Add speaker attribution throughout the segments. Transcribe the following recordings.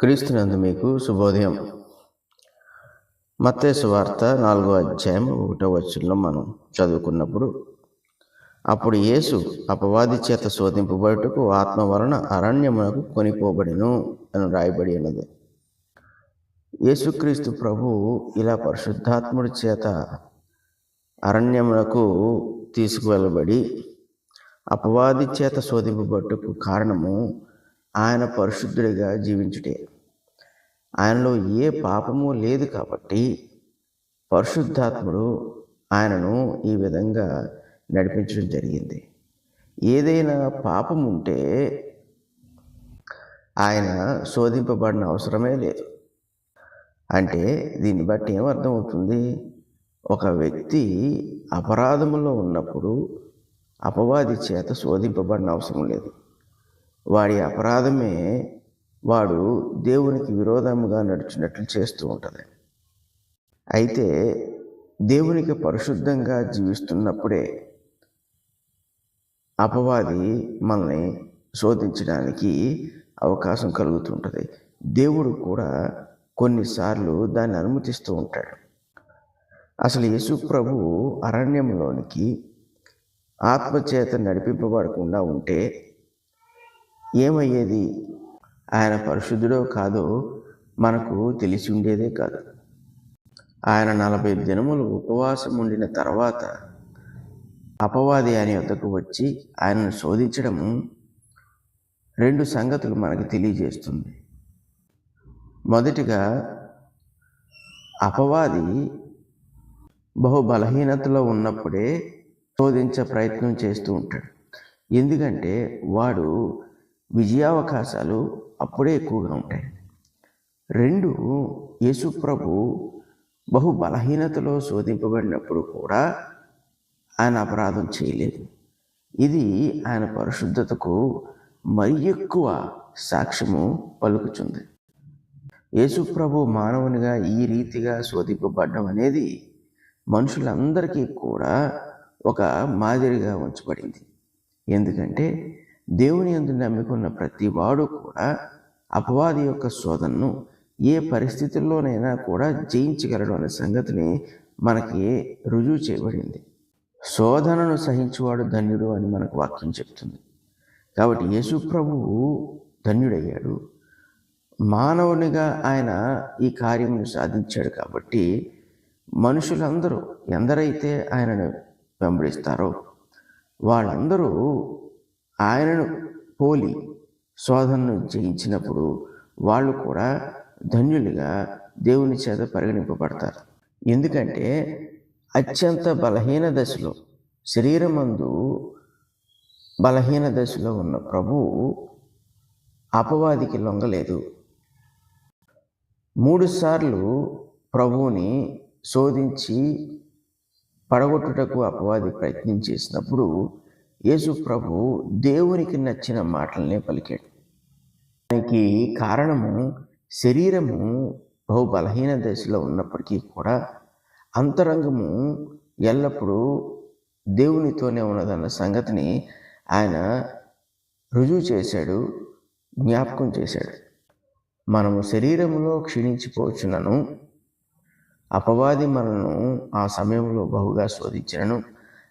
Speaker 1: క్రీస్తునందు మీకు శుభోదయం. మత్తయి సువార్త 4వ అధ్యాయం 1వ వచనంలో మనం చదువుకున్నప్పుడు, అప్పుడు యేసు అపవాది చేత శోధింపబడుటకు ఆత్మ వలన అరణ్యమునకు కొనిపోబడెను అని రాయబడి ఉన్నది. యేసుక్రీస్తు ప్రభువు ఇలా పరిశుద్ధాత్ముడి చేత అరణ్యమునకు తీసుకువెళ్ళబడి అపవాది చేత శోధింపబడుటకు కారణము ఆయన పరిశుద్ధుడిగా జీవించుటే. ఆయనలో ఏ పాపము లేదు కాబట్టి పరిశుద్ధాత్ముడు ఆయనను ఈ విధంగా నడిపించడం జరిగింది. ఏదైనా పాపం ఉంటే ఆయన శోధింపబడిన అవసరమే లేదు. అంటే దీన్ని బట్టి ఏమర్థమవుతుంది? ఒక వ్యక్తి అపరాధములో ఉన్నప్పుడు అపవాది చేత శోధింపబడిన అవసరం లేదు. వాడి అపరాధమే వాడు దేవునికి విరోధముగా నడుచున్నట్లు చేస్తూ ఉంటుంది. అయితే దేవునికి పరిశుద్ధంగా జీవిస్తున్నప్పుడే అపవాది మనల్ని శోధించడానికి అవకాశం కలుగుతుంటుంది. దేవుడు కూడా కొన్నిసార్లు దాన్ని అనుమతిస్తూ ఉంటాడు. అసలు యేసు ప్రభువు అరణ్యంలోనికి ఆత్మచేత నడిపింపబడకుండా ఉంటే ఏమయ్యేది? ఆయన పరిశుద్ధుడో కాదో మనకు తెలిసి ఉండేదే కాదు. ఆయన 40 దినములు ఉపవాసం ఉండిన తర్వాత అపవాది ఆయన వద్దకు వచ్చి ఆయనను శోధించడం 2 సంగతులు మనకు తెలియజేస్తుంది. మొదటిగా, అపవాది బహు బలహీనతలో ఉన్నప్పుడే శోధించే ప్రయత్నం చేస్తూ ఉంటాడు. ఎందుకంటే వాడు విజయావకాశాలు అప్పుడే ఎక్కువగా ఉంటాయి. 2, యేసు ప్రభు బహు బలహీనతలో శోధింపబడినప్పుడు కూడా ఆయన అపరాధం చేయలేదు. ఇది ఆయన పరిశుద్ధతకు మరి ఎక్కువ సాక్ష్యము పలుకుతుంది. యేసు ప్రభు మానవునిగా ఈ రీతిగా శోధింపబడడం అనేది మనుషులందరికీ కూడా ఒక మాదిరిగా ఉంచబడింది. ఎందుకంటే దేవుని యందు నమ్ముకున్న ప్రతి వాడు కూడా అపవాది యొక్క శోధనను ఏ పరిస్థితుల్లోనైనా కూడా జయించగలడు అనే సంగతిని మనకి రుజువు చేయబడింది. శోధనను సహించువాడు ధన్యుడు అని మనకు వాక్యం చెప్తుంది. కాబట్టి యేసు ప్రభువు ధన్యుడయ్యాడు. మానవునిగా ఆయన ఈ కార్యమును సాధించాడు. కాబట్టి మనుషులందరూ ఎందరైతే ఆయనను వెంబడిస్తారో వాళ్ళందరూ ఆయనను పోలి శోధనను జయించినప్పుడు వాళ్ళు కూడా ధన్యులుగా దేవుని చేత పరిగణింపబడతారు. ఎందుకంటే అత్యంత బలహీన దశలో, శరీరమందు బలహీన దశలో ఉన్న ప్రభువు అపవాదికి లొంగలేదు. 3 సార్లు ప్రభువుని శోధించి పడగొట్టుటకు అపవాది ప్రయత్నం చేసినప్పుడు యేసు ప్రభు దేవునికి నచ్చిన మాటలనే పలికాడు. దానికి కారణము శరీరము బహు బలహీన దశలో ఉన్నప్పటికీ కూడా అంతరంగము ఎల్లప్పుడూ దేవునితోనే ఉన్నదన్న సంగతిని ఆయన రుజువు చేశాడు, జ్ఞాపకం చేశాడు. మనము శరీరంలో క్షీణించిపోవచ్చునను, అపవాది మనను ఆ సమయంలో బహుగా శోధించినను,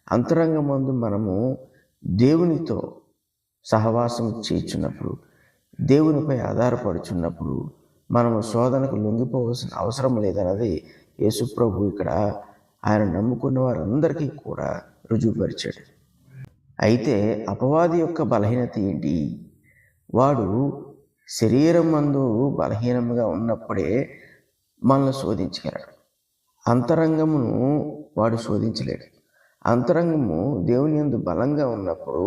Speaker 1: అంతరంగమందు మనము దేవునితో సహవాసం చేయుచున్నప్పుడు, దేవునిపై ఆధారపడుచున్నప్పుడు మనము శోధనకు లొంగిపోవలసిన అవసరం లేదన్నది యేసు ప్రభు ఇక్కడ ఆయన నమ్ముకున్న వారందరికీ కూడా రుజువుపరిచాడు. అయితే అపవాది యొక్క బలహీనత ఏంటి? వాడు శరీరం నందు బలహీనంగా ఉన్నప్పుడే మనల్ని శోధించగలడు. అంతరంగమును వాడు శోధించలేడు. అంతరంగము దేవుని యందు బలంగా ఉన్నప్పుడు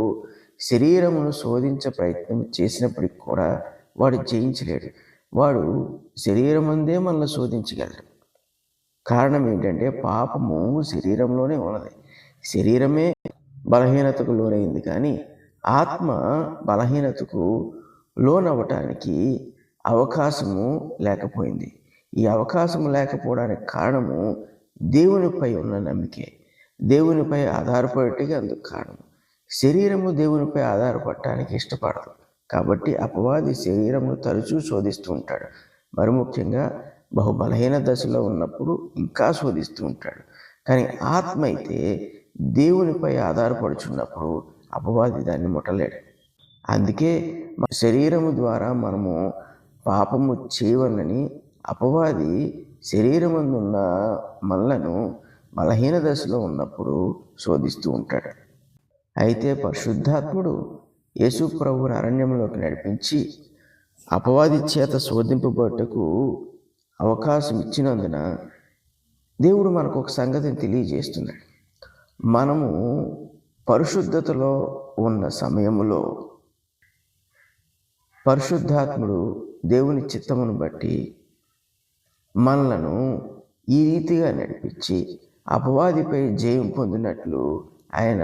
Speaker 1: శరీరమును శోధించే ప్రయత్నం చేసినప్పటికి కూడా వాడు జయించలేడు. వాడు శరీరమందే మనల్ని శోధించగలడు. కారణం ఏంటంటే పాపము శరీరంలోనే ఉన్నది. శరీరమే బలహీనతకు లోనైంది, కానీ ఆత్మ బలహీనతకు లోనవ్వటానికి అవకాశము లేకపోయింది. ఈ అవకాశము లేకపోవడానికి కారణము దేవునిపై ఉన్న నమ్మికే, దేవునిపై ఆధారపడటమే అందుకు కారణం. శరీరము దేవునిపై ఆధారపడటానికి ఇష్టపడదు. కాబట్టి అపవాది శరీరమును తరచూ శోధిస్తూ ఉంటాడు. మరి ముఖ్యంగా బహుబలహీన దశలో ఉన్నప్పుడు ఇంకా శోధిస్తూ ఉంటాడు. కానీ ఆత్మ అయితే దేవునిపై ఆధారపడుచున్నప్పుడు అపవాది దాన్ని ముట్టలేడు. అందుకే శరీరము ద్వారా మనము పాపము చేయవలని అపవాది శరీరమందున్న మనలను బలహీన దశలో ఉన్నప్పుడు శోధిస్తూ ఉంటాడు. అయితే పరిశుద్ధాత్ముడు యేసు ప్రభువుని అరణ్యంలోకి నడిపించి అపవాది చేత శోధింపబడుటకు అవకాశం ఇచ్చినందున దేవుడు మనకు ఒక సంగతిని తెలియజేస్తున్నాడు. మనము పరిశుద్ధతలో ఉన్న సమయములో పరిశుద్ధాత్ముడు దేవుని చిత్తమును బట్టి మనలను ఈ రీతిగా నడిపించి అపవాదిపై జయం పొందినట్లు ఆయన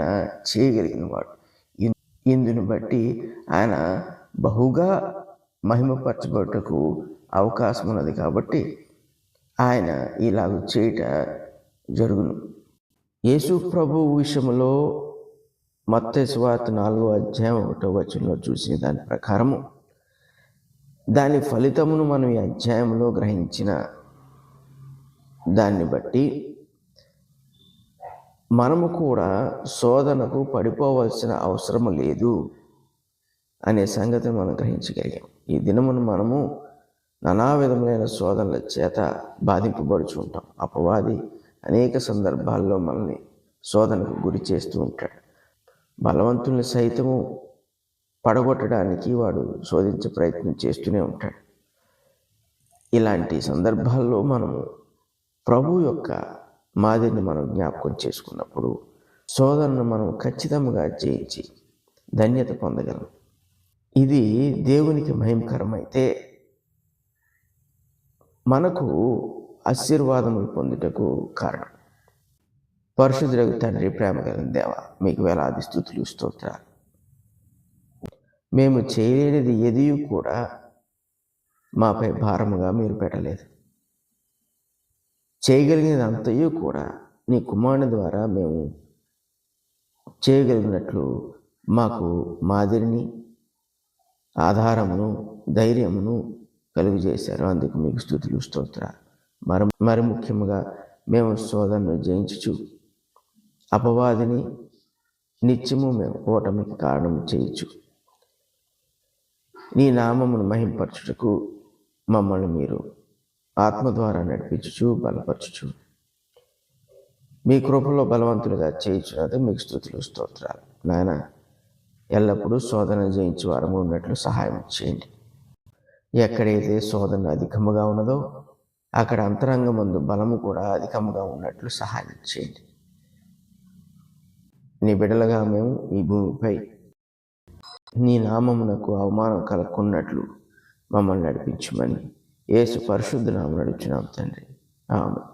Speaker 1: చేయగలిగినవాడు. ఇందును బట్టి ఆయన బహుగా మహిమపరచబడుటకు అవకాశం ఉన్నది. కాబట్టి ఆయన ఇలాగ చేయట జరుగును. యేసు ప్రభు విషయంలో మత్తయి సువార్త 4వ అధ్యాయం 1వ వచనంలో చూసిన దాని ప్రకారము దాని ఫలితమును మనం ఈ అధ్యాయంలో గ్రహించిన దాన్ని బట్టి మనము కూడా శోధనకు పడిపోవలసిన అవసరం లేదు అనే సంగతిని మనం గ్రహించగలిగాం. ఈ దినమును మనము నానా విధములైన శోధనల చేత బాధింపబడుచు ఉంటాం. అపవాది అనేక సందర్భాల్లో మనల్ని శోధనకు గురి చేస్తూ ఉంటాడు. బలవంతుల్ని సైతము పడగొట్టడానికి వాడు శోధించే ప్రయత్నం చేస్తూనే ఉంటాడు. ఇలాంటి సందర్భాల్లో మనము ప్రభు యొక్క మాదిరిని మనం జ్ఞాపకం చేసుకున్నప్పుడు శోధనను మనం ఖచ్చితంగా జయించి ధన్యత పొందగలం. ఇది దేవునికి మహిమకరమైతే మనకు ఆశీర్వాదములు పొందుటకు కారణం. పరిశుద్ధులకు తండ్రి, ప్రేమ కలిగిన దేవా, మీకు వేలాది స్తుతులు స్తోత్రాలు. మేము చేయలేనిది ఏది కూడా మాపై భారముగా మీరు పెట్టలేదు. చేయగలిగినది అంతయు కూడా నీ కుమారుని ద్వారా మేము చేయగలిగినట్లు మాకు మాదిరిని, ఆధారమును, ధైర్యమును కలుగు చేశారు. అందుకు మీకు స్తుతులు స్తోత్రాలు. మరి ముఖ్యంగా మేము శోధనను జయించుచు అపవాదిని నిత్యము మేము ఓటమికి కారణం చేయొచ్చు. నీ నామమును మహింపరచుటకు మమ్మల్ని మీరు ఆత్మ ద్వారా నడిపించుచు బలపరచుచు మీ కృపలో బలవంతులుగా చేయించున్నది మీకు స్తుతులు స్తోత్రాలు. నాయన, ఎల్లప్పుడూ శోధన జయించే వారము ఉన్నట్లు సహాయం చేయండి. ఎక్కడైతే శోధన అధికముగా ఉన్నదో అక్కడ అంతరంగమందు బలము కూడా అధికముగా ఉన్నట్లు సహాయం చేయండి. నీ బిడ్డలుగా మేము ఈ భూమిపై నీ నామమునకు అవమానం కలగకున్నట్లు మమ్మల్ని నడిపించమని యేసు పరిశుద్ధ నామమున అడుగుచున్నాం తండ్రి. ఆమేన్.